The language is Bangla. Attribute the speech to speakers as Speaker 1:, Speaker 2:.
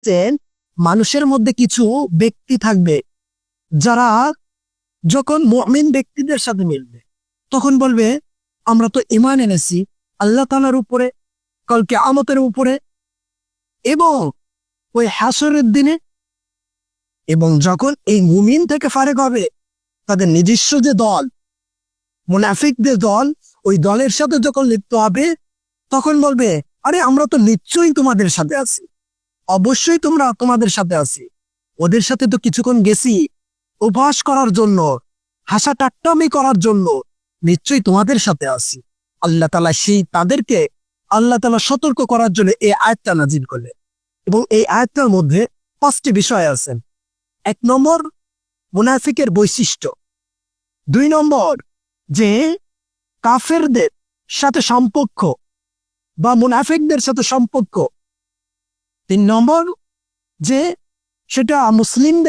Speaker 1: যে মানুষের মধ্যে কিছু ব্যক্তি থাকবে যারা যখন মুমিন ব্যক্তিদের সাথে মিলবে তখন বলবে আমরা তো ঈমান এনেছি আল্লাহ তাআলার উপরে, কাল কিয়ামতের উপরে এবং ওই হাসরের দিনে। এবং যখন এই মুমিন থেকে ফারেক হবে তাদের নিজস্ব যে দল, মুনাফিকদের দল, ওই দলের সাথে যখন লিপ্ত হবে তখন বলবে আরে আমরা তো নিশ্চয়ই তোমাদের সাথে আছি, অবশ্যই তোমাদের সাথে আছি, ওদের সাথে তো কিছুক্ষণ গেছি উপহাস করার জন্য, হাসা ঠাট্টামি করার জন্য, নিশ্চয়ই তোমাদের সাথে আছি। আল্লাহ তাআলা তাদেরকে আল্লাহ তাআলা সতর্ক করার জন্য এই আয়াতটা নাজিল করলেন। এবং এই আয়াতটার মধ্যে 5টি বিষয় আছে। 1 নম্বর মুনাফিকের বৈশিষ্ট্য, 2 নম্বর যে কাফেরদের সাথে সম্পর্ক বা মুনাফিকদের সাথে সম্পর্ক, 3 নম্বর যে সেটা মুসলিমদের